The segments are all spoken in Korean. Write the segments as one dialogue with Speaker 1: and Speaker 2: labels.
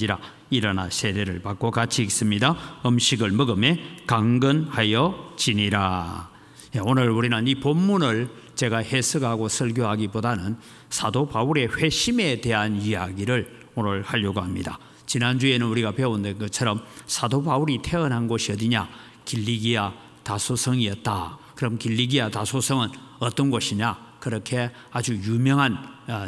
Speaker 1: 받은지라. 일어나 세례를 받고 같이 읽습니다. 음식을 먹음에 강건하여 지니라. 오늘 우리는 이 본문을 제가 해석하고 설교하기보다는 사도 바울의 회심에 대한 이야기를 오늘 하려고 합니다. 지난주에는 우리가 배운 것처럼 사도 바울이 태어난 곳이 어디냐? 길리기아 다소성이었다. 그럼 길리기아 다소성은 어떤 곳이냐? 그렇게 아주 유명한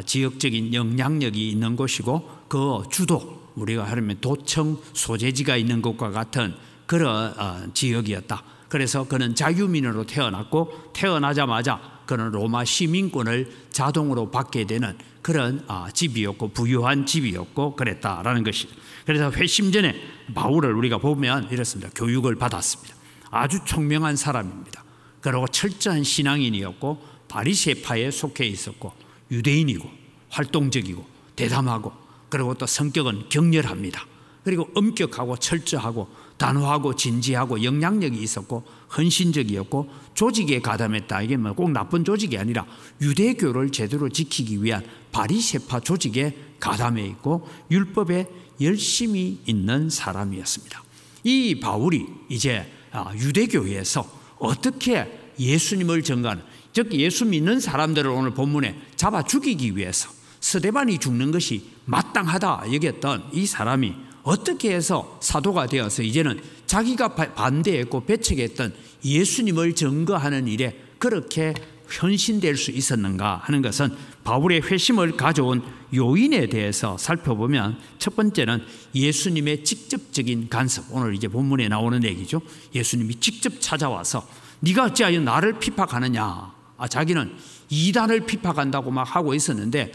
Speaker 1: 지역적인 영향력이 있는 곳이고, 그 주도, 우리가 하려면 도청 소재지가 있는 것과 같은 그런 지역이었다. 그래서 그는 자유민으로 태어났고, 태어나자마자 그는 로마 시민권을 자동으로 받게 되는 그런 집이었고, 부유한 집이었고 그랬다라는 것이. 그래서 회심 전에 바울을 우리가 보면 이렇습니다. 교육을 받았습니다. 아주 총명한 사람입니다. 그리고 철저한 신앙인이었고, 바리새파에 속해 있었고, 유대인이고, 활동적이고, 대담하고, 그리고 또 성격은 격렬합니다. 그리고 엄격하고 철저하고 단호하고 진지하고 영향력이 있었고 헌신적이었고 조직에 가담했다. 이게 뭐 꼭 나쁜 조직이 아니라 유대교를 제대로 지키기 위한 바리새파 조직에 가담해 있고 율법에 열심히 있는 사람이었습니다. 이 바울이 이제 유대교에서 어떻게 예수님을 전가하는, 즉 예수 믿는 사람들을 오늘 본문에 잡아 죽이기 위해서 스데반이 죽는 것이 마땅하다 여겼던 이 사람이 어떻게 해서 사도가 되어서 이제는 자기가 반대했고 배척했던 예수님을 증거하는 일에 그렇게 헌신될 수 있었는가 하는 것은 바울의 회심을 가져온 요인에 대해서 살펴보면, 첫 번째는 예수님의 직접적인 간섭. 오늘 이제 본문에 나오는 얘기죠. 예수님이 직접 찾아와서 네가 어찌하여 나를 피박하느냐. 자기는 이단을 피박한다고 막 하고 있었는데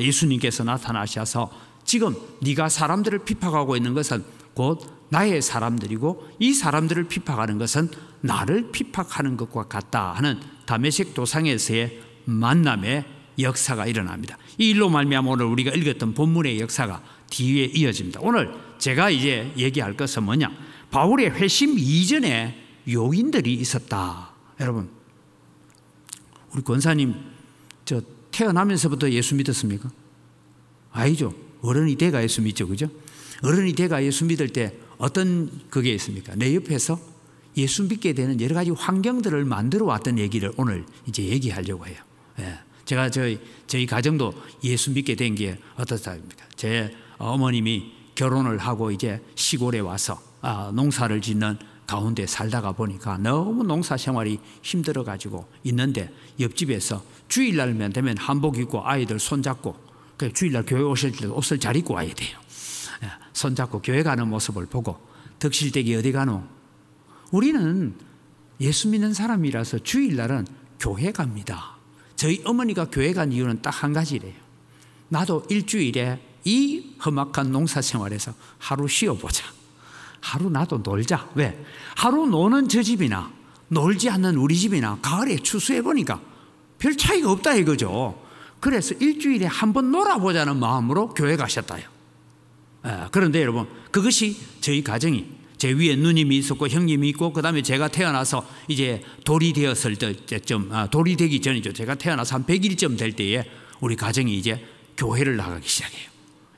Speaker 1: 예수님께서 나타나셔서 지금 네가 사람들을 피박하고 있는 것은 곧 나의 사람들이고 이 사람들을 피박하는 것은 나를 피박하는 것과 같다 하는 다메섹 도상에서의 만남의 역사가 일어납니다. 이 일로 말미암아 오늘 우리가 읽었던 본문의 역사가 뒤에 이어집니다. 오늘 제가 이제 얘기할 것은 뭐냐? 바울의 회심 이전에 요인들이 있었다. 여러분, 우리 권사님 저 태어나면서부터 예수 믿었습니까? 아니죠. 어른이 돼가 예수 믿죠. 그죠? 어른이 돼가 예수 믿을 때 어떤 그게 있습니까? 내 옆에서 예수 믿게 되는 여러 가지 환경들을 만들어 왔던 얘기를 오늘 이제 얘기하려고 해요. 예. 제가 저희 가정도 예수 믿게 된 게 어떻습니까? 제 어머님이 결혼을 하고 이제 시골에 와서 농사를 짓는 가운데 살다가 보니까 너무 농사 생활이 힘들어가지고 있는데 옆집에서 주일날만 되면 한복 입고 아이들 손잡고, 주일날 교회 오실 때 옷을 잘 입고 와야 돼요. 손잡고 교회 가는 모습을 보고 덕실댁이 어디 가노? 우리는 예수 믿는 사람이라서 주일날은 교회 갑니다. 저희 어머니가 교회 간 이유는 딱 한 가지래요. 나도 일주일에 이 험악한 농사 생활에서 하루 쉬어보자. 하루 나도 놀자. 왜? 하루 노는 저 집이나 놀지 않는 우리 집이나 가을에 추수해보니까 별 차이가 없다 이거죠. 그래서 일주일에 한 번 놀아보자는 마음으로 교회 가셨다요. 그런데 여러분, 그것이 저희 가정이, 제 위에 누님이 있었고 형님이 있고 그 다음에 제가 태어나서 이제 돌이 되었을 때쯤, 돌이 되기 전이죠. 제가 태어나서 한 100일쯤 될 때에 우리 가정이 이제 교회를 나가기 시작해요.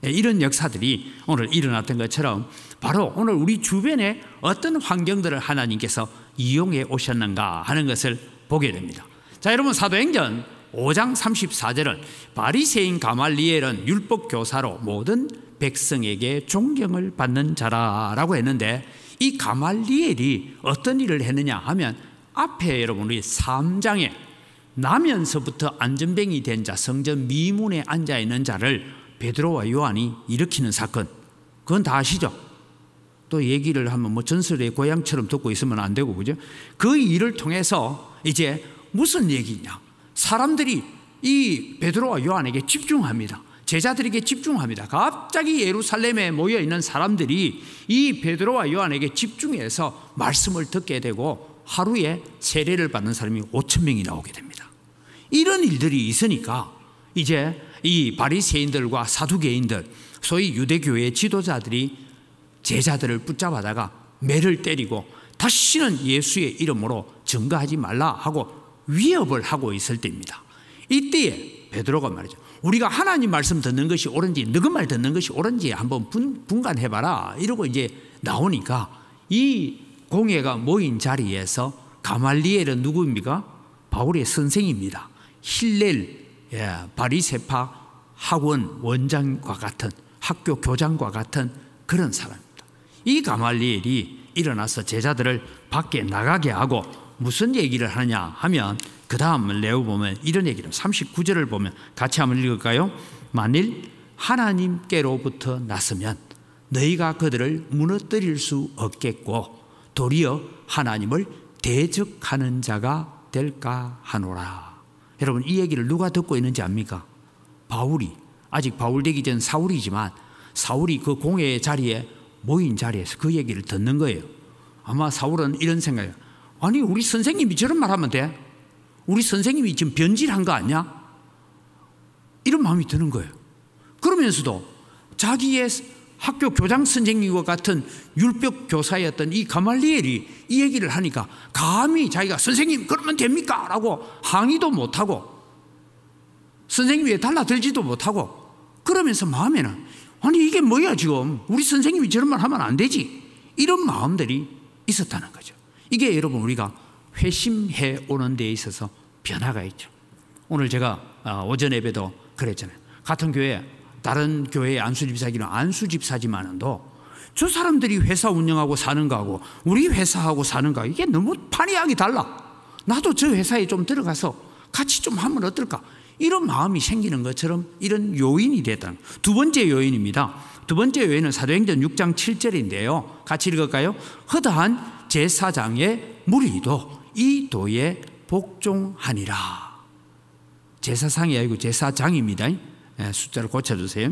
Speaker 1: 이런 역사들이 오늘 일어났던 것처럼 바로 오늘 우리 주변에 어떤 환경들을 하나님께서 이용해 오셨는가 하는 것을 보게 됩니다. 자, 여러분, 사도행전 5장 34절은 바리새인 가말리엘은 율법 교사로 모든 백성에게 존경을 받는 자라라고 했는데, 이 가말리엘이 어떤 일을 했느냐 하면 앞에 여러분 우리 3장에 나면서부터 안전뱅이 된 자, 성전 미문에 앉아 있는 자를 베드로와 요한이 일으키는 사건, 그건 다 아시죠? 또 얘기를 하면 뭐 전설의 고향처럼 듣고 있으면 안 되고, 그죠? 그 일을 통해서 이제 무슨 얘기냐? 사람들이 이 베드로와 요한에게 집중합니다. 제자들에게 집중합니다. 갑자기 예루살렘에 모여있는 사람들이 이 베드로와 요한에게 집중해서 말씀을 듣게 되고 하루에 세례를 받는 사람이 5,000명이 나오게 됩니다. 이런 일들이 있으니까 이제 이 바리새인들과 사두개인들, 소위 유대교의 지도자들이 제자들을 붙잡아다가 매를 때리고 다시는 예수의 이름으로 증거하지 말라 하고 위협을 하고 있을 때입니다. 이때에 베드로가 말이죠. 우리가 하나님 말씀 듣는 것이 옳은지 너희 말 듣는 것이 옳은지 한번 분간해봐라 이러고 이제 나오니까 이 공회가 모인 자리에서 가말리엘은 누구입니까? 바울의 선생입니다. 힐렐 바리새파 학원 원장과 같은 학교 교장과 같은 그런 사람입니다. 이 가말리엘이 일어나서 제자들을 밖에 나가게 하고 무슨 얘기를 하느냐 하면 그 다음을 내어보면 이런 얘기를 39절을 보면 같이 한번 읽을까요? 만일 하나님께로부터 났으면 너희가 그들을 무너뜨릴 수 없겠고 도리어 하나님을 대적하는 자가 될까 하노라. 여러분 이 얘기를 누가 듣고 있는지 압니까? 바울이, 아직 바울 되기 전 사울이지만 사울이 그 공회의 자리에 모인 자리에서 그 얘기를 듣는 거예요. 아마 사울은 이런 생각이에요. 아니 우리 선생님이 저런 말하면 돼? 우리 선생님이 지금 변질한 거 아니야? 이런 마음이 드는 거예요. 그러면서도 자기의 학교 교장 선생님과 같은 율법 교사였던 이 가말리엘이 이 얘기를 하니까 감히 자기가 선생님 그러면 됩니까? 라고 항의도 못하고 선생님 위에 달라들지도 못하고 그러면서 마음에는 아니 이게 뭐야 지금 우리 선생님이 저런 말 하면 안 되지 이런 마음들이 있었다는 거죠. 이게 여러분 우리가 회심해 오는 데에 있어서 변화가 있죠. 오늘 제가 오전 예배도 그랬잖아요. 같은 교회 다른 교회의 안수집사기는 안수집사지만도 저 사람들이 회사 운영하고 사는 거하고 우리 회사하고 사는 거 이게 너무 판이하게 달라. 나도 저 회사에 좀 들어가서 같이 좀 하면 어떨까 이런 마음이 생기는 것처럼 이런 요인이 됐다는 두 번째 요인입니다. 두 번째 요인은 사도행전 6장 7절인데요 같이 읽을까요? 허다한 제사장의 무리도 이 도에 복종하니라. 제사상이 아니고 제사장입니다. 숫자를 고쳐주세요.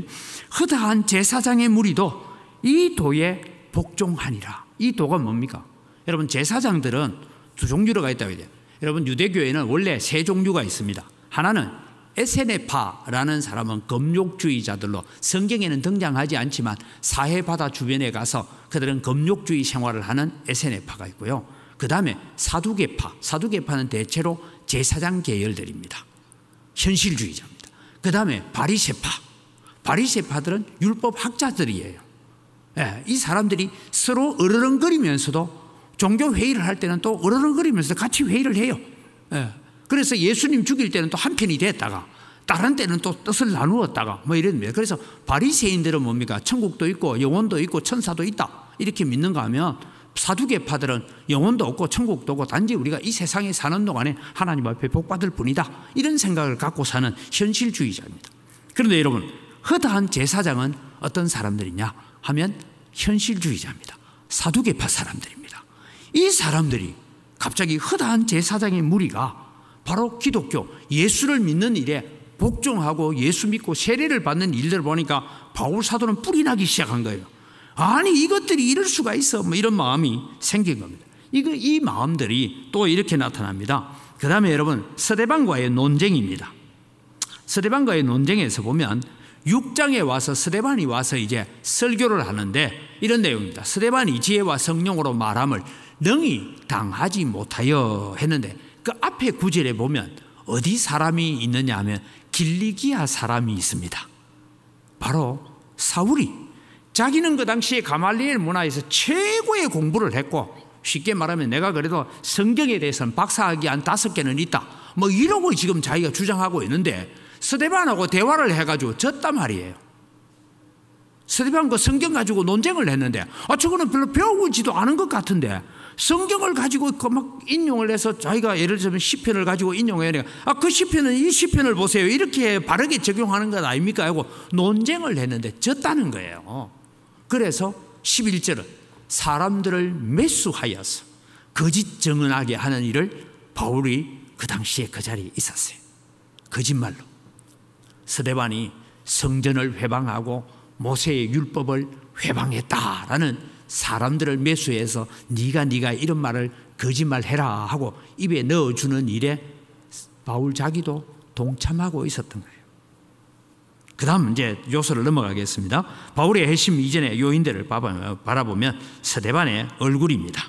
Speaker 1: 허다한 제사장의 무리도 이 도에 복종하니라. 이 도가 뭡니까? 여러분 제사장들은 두 종류가 있다고 해요. 여러분 유대교회는 원래 세 종류가 있습니다. 하나는 에세네파라는 사람은 금욕주의자들로 성경에는 등장하지 않지만 사해바다 주변에 가서 그들은 금욕주의 생활을 하는 에세네파가 있고요. 그 다음에 사두개파, 사두개파는 대체로 제사장 계열들입니다. 현실주의자입니다. 그 다음에 바리새파, 바리새파들은 율법 학자들이에요. 이 사람들이 서로 으르렁거리면서도 종교 회의를 할 때는 또 으르렁거리면서 같이 회의를 해요. 그래서 예수님 죽일 때는 또 한편이 됐다가 다른 때는 또 뜻을 나누었다가 뭐 이런. 그래서 바리새인들은 뭡니까? 천국도 있고 영혼도 있고 천사도 있다 이렇게 믿는가 하면 사두개파들은 영혼도 없고 천국도 없고 단지 우리가 이 세상에 사는 동안에 하나님 앞에 복받을 뿐이다 이런 생각을 갖고 사는 현실주의자입니다. 그런데 여러분 허다한 제사장은 어떤 사람들이냐 하면 현실주의자입니다. 사두개파 사람들입니다. 이 사람들이 갑자기 허다한 제사장의 무리가 바로 기독교 예수를 믿는 일에 복종하고 예수 믿고 세례를 받는 일들을 보니까 바울 사도는 뿔이 나기 시작한 거예요. 아니 이것들이 이럴 수가 있어 뭐 이런 마음이 생긴 겁니다. 이 마음들이 또 이렇게 나타납니다. 그 다음에 여러분 스데반과의 논쟁입니다. 스데반과의 논쟁에서 보면 6장에 와서 스데반이 와서 이제 설교를 하는데 이런 내용입니다. 스데반이 지혜와 성령으로 말함을 능히 당하지 못하여 했는데 그 앞에 구절에 보면 어디 사람이 있느냐 하면 길리기아 사람이 있습니다. 바로 사울이 자기는 그 당시에 가말리엘 문화에서 최고의 공부를 했고 쉽게 말하면 내가 그래도 성경에 대해서는 박사학위 한 5개는 있다 뭐 이러고 지금 자기가 주장하고 있는데 스데반하고 대화를 해가지고 졌단 말이에요. 스데반과 성경 가지고 논쟁을 했는데 저거는 별로 배우지도 않은 것 같은데 성경을 가지고 막 인용을 해서 자기가 예를 들면 시편을 가지고 인용해야 돼요. 그 시편은 이 시편을 보세요 이렇게 바르게 적용하는 것 아닙니까 하고 논쟁을 했는데 졌다는 거예요. 그래서 11절은 사람들을 매수하여서 거짓 증언하게 하는 일을 바울이 그 당시에 그 자리에 있었어요. 거짓말로 스데반이 성전을 회방하고 모세의 율법을 회방했다라는 사람들을 매수해서 네가 이런 말을 거짓말해라 하고 입에 넣어주는 일에 바울 자기도 동참하고 있었던 거예요. 그 다음 이제 요소를 넘어가겠습니다. 바울의 회심 이전의 요인들을 바라보면 스데반의 얼굴입니다.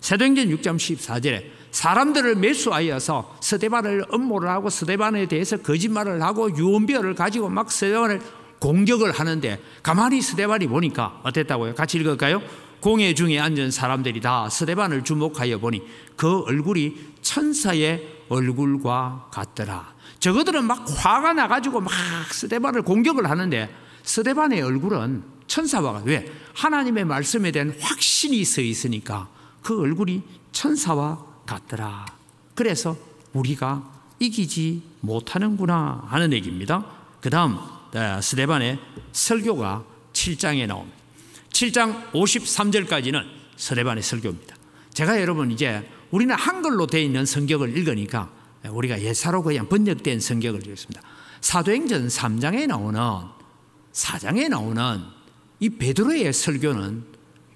Speaker 1: 사도행전 6장 14절에 사람들을 매수하여서 스데반을 음모를 하고 스데반에 대해서 거짓말을 하고 유언비어를 가지고 막 스데반을 공격을 하는데 가만히 스데반이 보니까 어땠다고요? 같이 읽을까요? 공회 중에 앉은 사람들이 다 스데반을 주목하여 보니 그 얼굴이 천사의 얼굴과 같더라. 저거들은 막 화가 나가지고 막 스데반을 공격을 하는데 스데반의 얼굴은 천사와 같아. 왜? 하나님의 말씀에 대한 확신이 서 있으니까 그 얼굴이 천사와 같더라. 그래서 우리가 이기지 못하는구나 하는 얘기입니다. 그 다음 스데반의 설교가 7장에 나옵니다. 7장 53절까지는 스데반의 설교입니다. 제가 여러분 이제 우리는 한글로 되어 있는 성경을 읽으니까 우리가 예사로 그냥 번역된 성경을 읽습니다. 사도행전 3장에 나오는 4장에 나오는 이 베드로의 설교는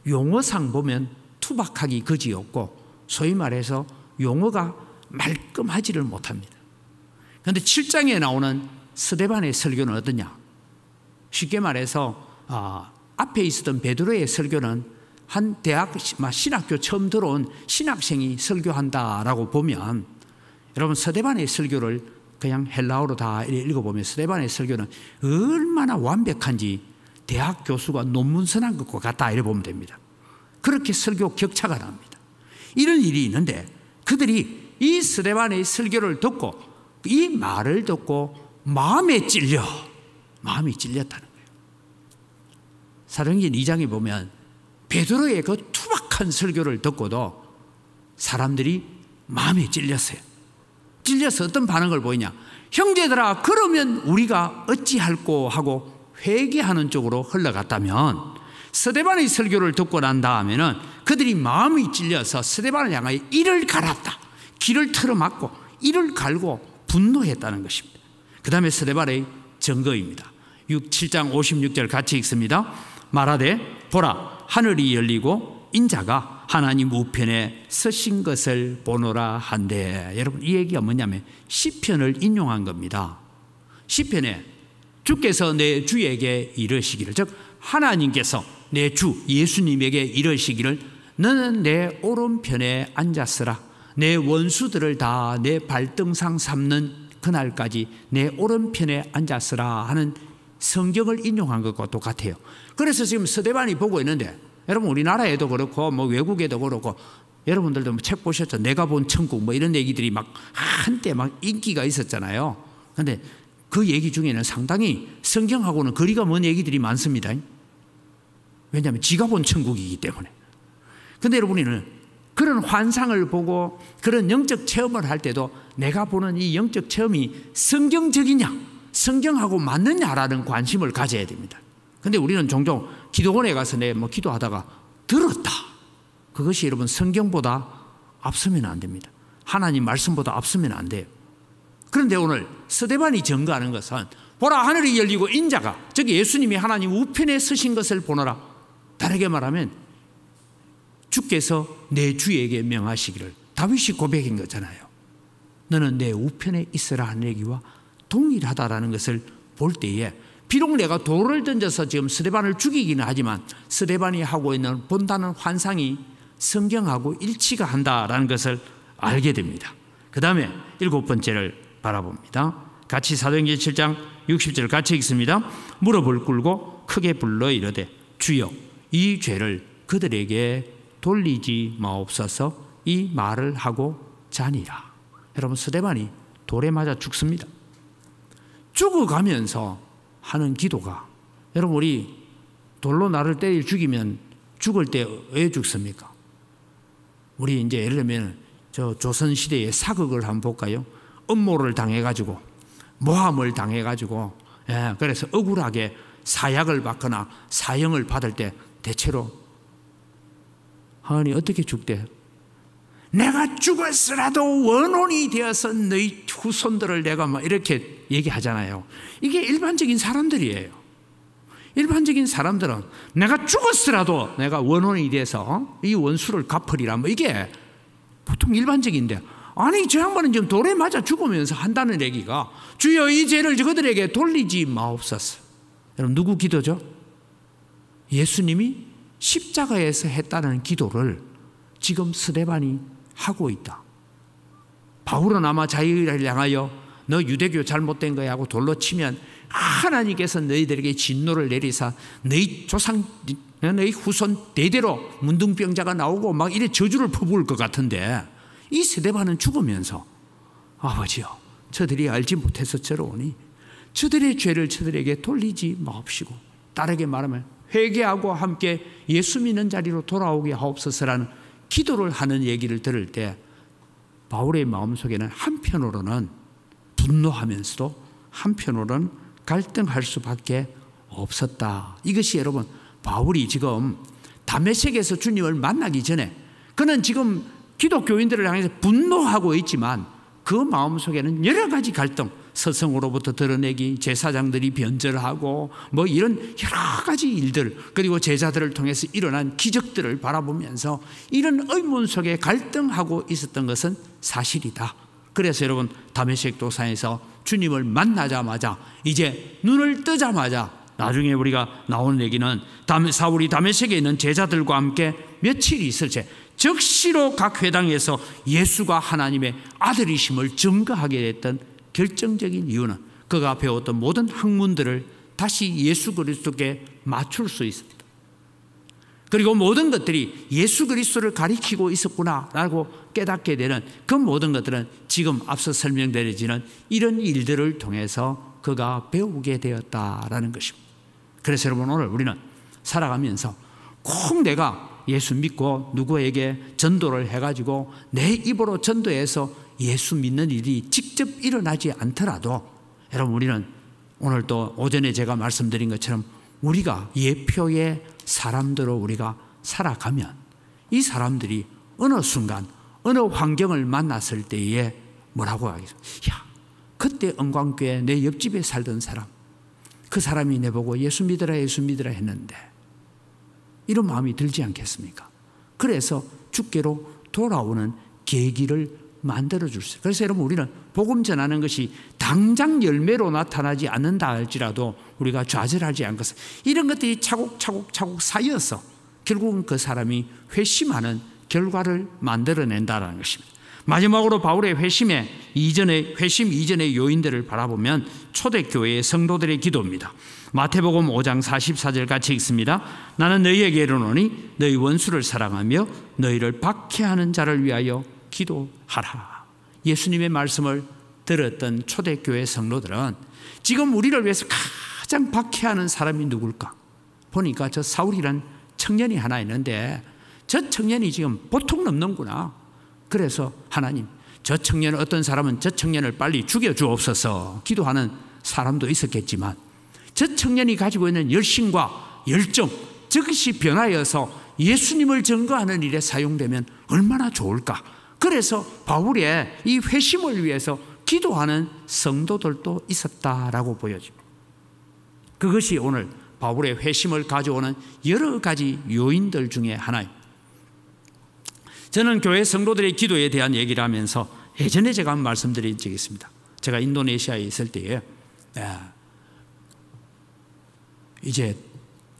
Speaker 1: 용어상 보면 투박하기 그지없고 소위 말해서 용어가 말끔하지를 못합니다. 그런데 7장에 나오는 스데반의 설교는 어떠냐? 쉽게 말해서 앞에 있었던 베드로의 설교는 한 대학 신학교 처음 들어온 신학생이 설교한다라고 보면 여러분 스데반의 설교를 그냥 헬라어로 다 읽어보면 스데반의 설교는 얼마나 완벽한지 대학 교수가 논문 써난 것과 같다 이렇게 보면 됩니다. 그렇게 설교 격차가 납니다. 이런 일이 있는데 그들이 이 스데반의 설교를 듣고 이 말을 듣고 마음이 찔렸다는 거예요. 사도행전 2장에 보면 베드로의 그 투박한 설교를 듣고도 사람들이 마음에 찔렸어요. 찔려서 어떤 반응을 보이냐? 형제들아, 그러면 우리가 어찌할꼬 하고 회개하는 쪽으로 흘러갔다면 스데반의 설교를 듣고 난 다음에는 그들이 마음이 찔려서 스데반을 향하여 이를 갈았다. 길을 틀어막고 이를 갈고 분노했다는 것입니다. 그 다음에 스데반의 증거입니다. 7장 56절 같이 읽습니다. 말하되 보라, 하늘이 열리고 인자가 하나님 우편에 서신 것을 보노라 한데, 여러분 이 얘기가 뭐냐면 시편을 인용한 겁니다. 시편에 주께서 내 주에게 이르시기를, 즉 하나님께서 내 주 예수님에게 이르시기를 너는 내 오른편에 앉았으라. 내 원수들을 다 내 발등상 삼는 그날까지 내 오른편에 앉았으라 하는 성경을 인용한 것과 똑같아요. 그래서 지금 스데반이 보고 있는데, 여러분 우리나라에도 그렇고 뭐 외국에도 그렇고 여러분들도 책 보셨죠? 내가 본 천국 뭐 이런 얘기들이 막 한때 막 인기가 있었잖아요. 그런데 그 얘기 중에는 상당히 성경하고는 거리가 먼 얘기들이 많습니다. 왜냐하면 지가 본 천국이기 때문에. 그런데 여러분은 그런 환상을 보고 그런 영적 체험을 할 때도 내가 보는 이 영적 체험이 성경적이냐, 성경하고 맞느냐라는 관심을 가져야 됩니다. 그런데 우리는 종종 기도원에 가서 뭐 기도하다가 들었다. 그것이 여러분 성경보다 앞서면 안 됩니다. 하나님 말씀보다 앞서면 안 돼요. 그런데 오늘 스데반이 증거하는 것은 보라, 하늘이 열리고 인자가, 즉 예수님이 하나님 우편에 서신 것을 보노라. 다르게 말하면 주께서 내 주에게 명하시기를, 다윗이 고백인 거잖아요. 너는 내 우편에 있으라 하는 얘기와 동일하다라는 것을 볼 때에, 비록 내가 돌을 던져서 지금 스데반을 죽이기는 하지만 스데반이 하고 있는 본다는 환상이 성경하고 일치가 한다라는 것을 알게 됩니다. 그 다음에 7번째를 바라봅니다. 같이 사도행전 7장 60절 같이 읽습니다. 무릎을 꿇고 크게 불러 이르되 주여 이 죄를 그들에게 돌리지 마옵소서. 이 말을 하고 자니라. 여러분 스데반이 돌에 맞아 죽습니다. 죽어가면서 하는 기도가, 여러분 우리 돌로 나를 때려 죽이면 죽을 때 왜 죽습니까? 우리 이제 예를 들면 저 조선시대의 사극을 한번 볼까요? 음모를 당해가지고 모함을 당해가지고 그래서 억울하게 사약을 받거나 사형을 받을 때 대체로 하나님 어떻게 죽대요? 내가 죽었으라도 원혼이 되어서 너희 후손들을 내가 막 이렇게 얘기하잖아요. 이게 일반적인 사람들이에요. 일반적인 사람들은 내가 죽었으라도 내가 원혼이 돼서 이 원수를 갚으리라, 뭐 이게 보통 일반적인데, 아니 저 양반은 지금 돌에 맞아 죽으면서 한다는 얘기가 주여 이 죄를 그들에게 돌리지 마옵소서. 여러분 누구 기도죠? 예수님이 십자가에서 했다는 기도를 지금 스데반이 하고 있다. 바울은 아마 자기를 향하여 너 유대교 잘못된 거야 하고 돌로 치면 하나님께서 너희들에게 진노를 내리사 너희 조상 너희 후손 대대로 문둥병자가 나오고 막 이래 저주를 퍼부을 것 같은데, 이 스데반은 죽으면서 아버지여 저들이 알지 못해서 저러오니 저들의 죄를 저들에게 돌리지 마옵시고 딸에게 말하면 회개하고 함께 예수 믿는 자리로 돌아오게 하옵소서라는 기도를 하는 얘기를 들을 때 바울의 마음속에는 한편으로는 분노하면서도 한편으로는 갈등할 수밖에 없었다. 이것이 여러분 바울이 지금 다메섹에서 주님을 만나기 전에 그는 지금 기독교인들을 향해서 분노하고 있지만 그 마음속에는 여러 가지 갈등, 서성으로부터 드러내기, 제사장들이 변절하고 뭐 이런 여러 가지 일들, 그리고 제자들을 통해서 일어난 기적들을 바라보면서 이런 의문 속에 갈등하고 있었던 것은 사실이다. 그래서 여러분 다메섹 도상에서 주님을 만나자마자 이제 눈을 뜨자마자 나중에 우리가 나오는 얘기는 사울이 다메섹에 있는 제자들과 함께 며칠 있을 때 즉시로 각 회당에서 예수가 하나님의 아들이심을 증거하게 됐던 결정적인 이유는 그가 배웠던 모든 학문들을 다시 예수 그리스도께 맞출 수 있었다. 그리고 모든 것들이 예수 그리스도를 가리키고 있었구나라고 깨닫게 되는 그 모든 것들은 지금 앞서 설명드려지는 이런 일들을 통해서 그가 배우게 되었다라는 것입니다. 그래서 여러분 오늘 우리는 살아가면서 꼭 내가 예수 믿고 누구에게 전도를 해가지고 내 입으로 전도해서 예수 믿는 일이 직접 일어나지 않더라도 여러분 우리는 오늘 또 오전에 제가 말씀드린 것처럼 우리가 예표의 사람들로 우리가 살아가면 이 사람들이 어느 순간 어느 환경을 만났을 때에 뭐라고 하겠어요? 야, 그때 은광교회 내 옆집에 살던 사람, 그 사람이 내보고 예수 믿으라 예수 믿으라 했는데, 이런 마음이 들지 않겠습니까? 그래서 주께로 돌아오는 계기를 만들어줄 수 있어요. 그래서 여러분 우리는 복음 전하는 것이 당장 열매로 나타나지 않는다 할지라도 우리가 좌절하지 않겠어요. 이런 것들이 차곡차곡 쌓여서 결국은 그 사람이 회심하는 결과를 만들어낸다는 것입니다. 마지막으로 바울의 회심 이전의 요인들을 바라보면 초대교회의 성도들의 기도입니다. 마태복음 5장 44절 같이 읽습니다. 나는 너희에게 이르노니 너희 원수를 사랑하며 너희를 박해하는 자를 위하여 기도하라. 예수님의 말씀을 들었던 초대교회 성도들은 지금 우리를 위해서 가장 박해하는 사람이 누굴까? 보니까 저 사울이란 청년이 하나 있는데 저 청년이 지금 보통 넘는구나. 그래서 하나님, 저 청년, 어떤 사람은 저 청년을 빨리 죽여주옵소서 기도하는 사람도 있었겠지만 저 청년이 가지고 있는 열심과 열정, 저것이 변하여서 예수님을 증거하는 일에 사용되면 얼마나 좋을까. 그래서 바울의 이 회심을 위해서 기도하는 성도들도 있었다라고 보여집니다. 그것이 오늘 바울의 회심을 가져오는 여러 가지 요인들 중에 하나입니다. 저는 교회 성도들의 기도에 대한 얘기를 하면서 예전에 제가 한번 말씀드린 적이 있습니다. 제가 인도네시아에 있을 때에 이제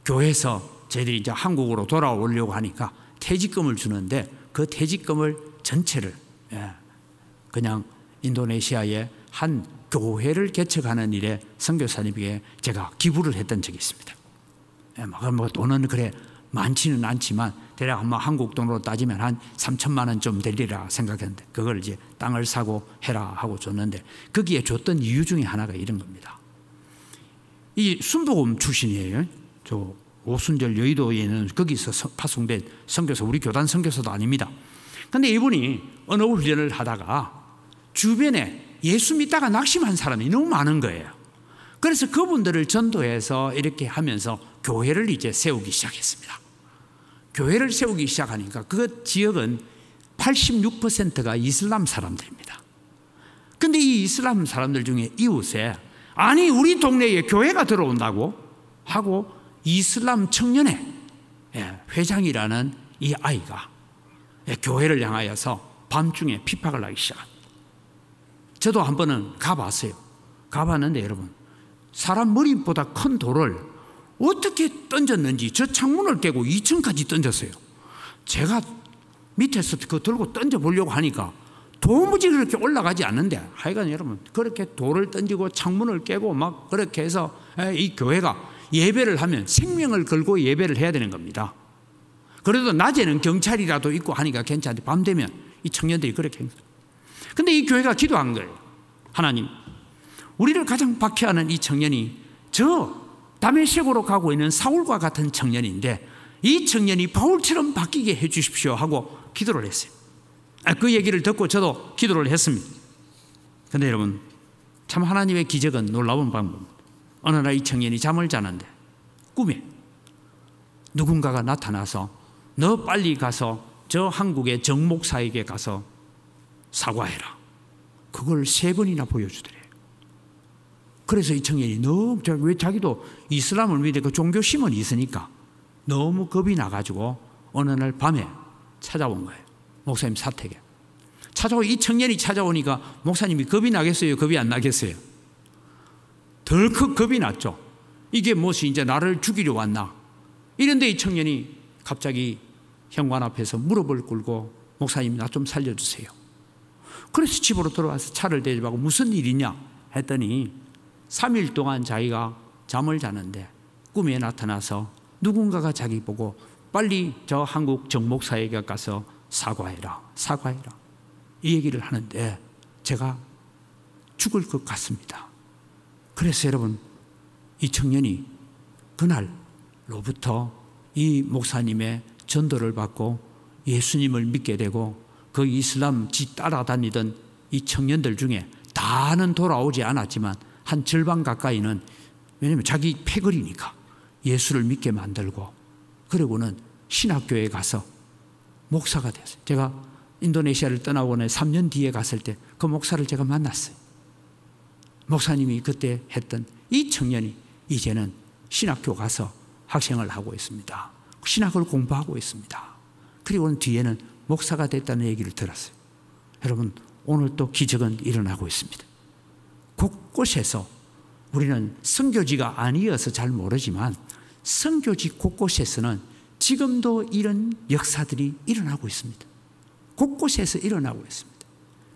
Speaker 1: 교회에서 저희들이 이제 한국으로 돌아오려고 하니까 퇴직금을 주는데 그 퇴직금을 전체를 그냥 인도네시아의 한 교회를 개척하는 일에 선교사님에게 제가 기부를 했던 적이 있습니다. 뭐 돈은 그래 많지는 않지만 대략 아마 한국 돈으로 따지면 한 3천만 원 좀 되리라 생각했는데 그걸 이제 땅을 사고 해라 하고 줬는데 거기에 줬던 이유 중에 하나가 이런 겁니다. 이 순복음 출신이에요. 저 오순절 여의도에 있는 거기서 파송된 선교사, 우리 교단 선교사도 아닙니다. 그런데 이분이 언어 훈련을 하다가 주변에 예수 믿다가 낙심한 사람이 너무 많은 거예요. 그래서 그분들을 전도해서 이렇게 하면서 교회를 이제 세우기 시작했습니다. 교회를 세우기 시작하니까 그 지역은 86%가 이슬람 사람들입니다. 그런데 이 이슬람 사람들 중에 이웃에 아니 우리 동네에 교회가 들어온다고 하고 이슬람 청년회 회장이라는 이 아이가 교회를 향하여서 밤중에 핍박을 하기 시작합니다. 저도 한 번은 가봤어요. 가봤는데 여러분 사람 머리보다 큰 돌을 어떻게 던졌는지 저 창문을 깨고 2층까지 던졌어요. 제가 밑에서 그거 들고 던져보려고 하니까 도무지 그렇게 올라가지 않는데, 하여간 여러분 그렇게 돌을 던지고 창문을 깨고 막 그렇게 해서 이 교회가 예배를 하면 생명을 걸고 예배를 해야 되는 겁니다. 그래도 낮에는 경찰이라도 있고 하니까 괜찮은데 밤 되면 이 청년들이 그렇게 합니다. 근데 이 교회가 기도한 거예요. 하나님, 우리를 가장 박해하는 이 청년이 저 다메섹으로 가고 있는 사울과 같은 청년인데 이 청년이 바울처럼 바뀌게 해 주십시오 하고 기도를 했어요. 그 얘기를 듣고 저도 기도를 했습니다. 그런데 여러분, 참 하나님의 기적은 놀라운 방법입니다. 어느 날 이 청년이 잠을 자는데 꿈에 누군가가 나타나서 너 빨리 가서 저 한국의 정 목사에게 가서 사과해라. 그걸 3번이나 보여주더래요. 그래서 이 청년이 너무, 왜 자기도 이슬람을 믿고 종교심은 있으니까 너무 겁이 나가지고 어느 날 밤에 찾아온 거예요. 목사님 사택에 찾아오고, 이 청년이 찾아오니까 목사님이 겁이 나겠어요? 겁이 안 나겠어요? 덜컥 겁이 났죠. 이게 무엇이 이제 나를 죽이려 왔나? 이런데 이 청년이 갑자기 현관 앞에서 무릎을 꿇고 목사님 나 좀 살려주세요. 그래서 집으로 들어와서 차를 대접하고 무슨 일이냐 했더니 3일 동안 자기가 잠을 자는데 꿈에 나타나서 누군가가 자기 보고 빨리 저 한국 정 목사에게 가서 사과해라, 사과해라, 이 얘기를 하는데 제가 죽을 것 같습니다. 그래서 여러분, 이 청년이 그날로부터 이 목사님의 전도를 받고 예수님을 믿게 되고, 그 이슬람 따라다니던 이 청년들 중에 다는 돌아오지 않았지만 한 절반 가까이는, 왜냐하면 자기 패거리니까 예수를 믿게 만들고, 그리고는 신학교에 가서 목사가 됐어요. 제가 인도네시아를 떠나고 3년 뒤에 갔을 때 그 목사를 제가 만났어요. 목사님이 그때 했던 이 청년이 이제는 신학교 가서 학생을 하고 있습니다. 신학을 공부하고 있습니다. 그리고는 뒤에는 목사가 됐다는 얘기를 들었어요. 여러분, 오늘 또 기적은 일어나고 있습니다. 곳곳에서, 우리는 선교지가 아니어서 잘 모르지만 선교지 곳곳에서는 지금도 이런 역사들이 일어나고 있습니다. 곳곳에서 일어나고 있습니다.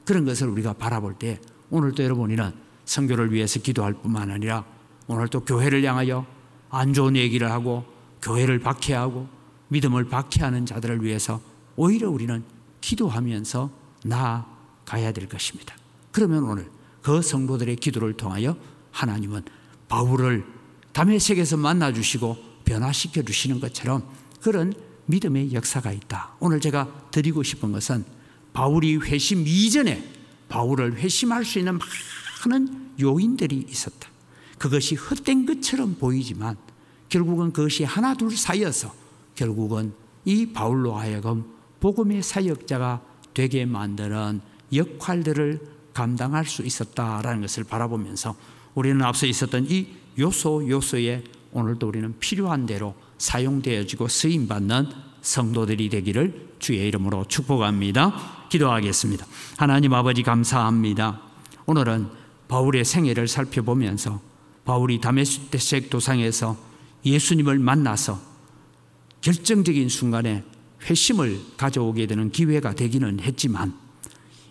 Speaker 1: 그런 것을 우리가 바라볼 때 오늘도 여러분이는 선교를 위해서 기도할 뿐만 아니라 오늘 또 교회를 향하여 안 좋은 얘기를 하고 교회를 박해하고 믿음을 박해하는 자들을 위해서 오히려 우리는 기도하면서 나아가야 될 것입니다. 그러면 오늘 그 성도들의 기도를 통하여 하나님은 바울을 다메섹에서 만나주시고 변화시켜 주시는 것처럼 그런 믿음의 역사가 있다. 오늘 제가 드리고 싶은 것은 바울이 회심 이전에 바울을 회심할 수 있는 많은 요인들이 있었다. 그것이 헛된 것처럼 보이지만 결국은 그것이 하나 둘 쌓여서 결국은 이 바울로 하여금 복음의 사역자가 되게 만드는 역할들을 감당할 수 있었다라는 것을 바라보면서 우리는 앞서 있었던 이 요소에 오늘도 우리는 필요한 대로 사용되어지고 쓰임받는 성도들이 되기를 주의 이름으로 축복합니다. 기도하겠습니다. 하나님 아버지, 감사합니다. 오늘은 바울의 생애를 살펴보면서 바울이 다메섹 도상에서 예수님을 만나서 결정적인 순간에 회심을 가져오게 되는 기회가 되기는 했지만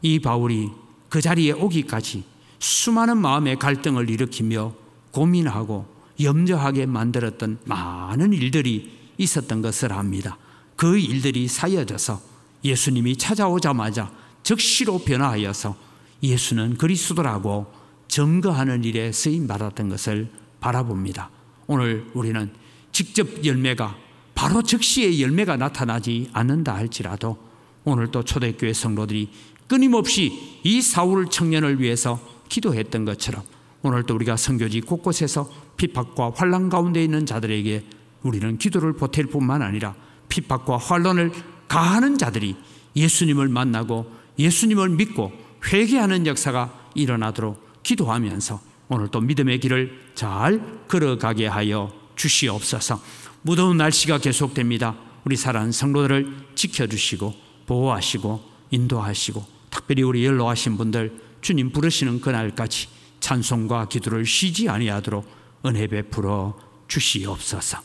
Speaker 1: 이 바울이 그 자리에 오기까지 수많은 마음의 갈등을 일으키며 고민하고 염려하게 만들었던 많은 일들이 있었던 것을 압니다. 그 일들이 쌓여져서 예수님이 찾아오자마자 즉시로 변화하여서 예수는 그리스도라고 증거하는 일에 쓰임받았던 것을 바라봅니다. 오늘 우리는 직접 열매가 바로 즉시의 열매가 나타나지 않는다 할지라도 오늘 또 초대교회 성도들이 끊임없이 이 사울 청년을 위해서 기도했던 것처럼 오늘 또 우리가 선교지 곳곳에서 핍박과 환난 가운데 있는 자들에게 우리는 기도를 보탤 뿐만 아니라 핍박과 환난을 가하는 자들이 예수님을 만나고 예수님을 믿고 회개하는 역사가 일어나도록 기도하면서 오늘 또 믿음의 길을 잘 걸어가게 하여 주시옵소서. 무더운 날씨가 계속됩니다. 우리 사랑하는 성도들을 지켜주시고 보호하시고 인도하시고 특별히 우리 연로하신 분들 주님 부르시는 그날까지 찬송과 기도를 쉬지 아니하도록 은혜 베풀어 주시옵소서.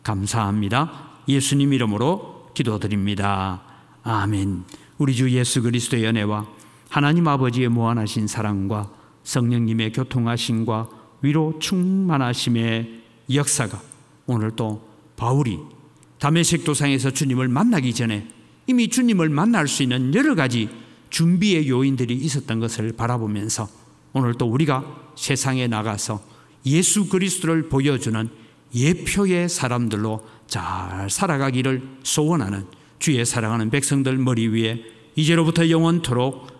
Speaker 1: 감사합니다. 예수님 이름으로 기도드립니다. 아멘. 우리 주 예수 그리스도의 은혜와 하나님 아버지의 무한하신 사랑과 성령님의 교통하심과 위로 충만하심의 역사가 오늘 또 바울이 다메섹 도상에서 주님을 만나기 전에 이미 주님을 만날 수 있는 여러 가지 준비의 요인들이 있었던 것을 바라보면서 오늘 또 우리가 세상에 나가서 예수 그리스도를 보여주는 예표의 사람들로 잘 살아가기를 소원하는 주의 사랑하는 백성들 머리 위에 이제로부터 영원토록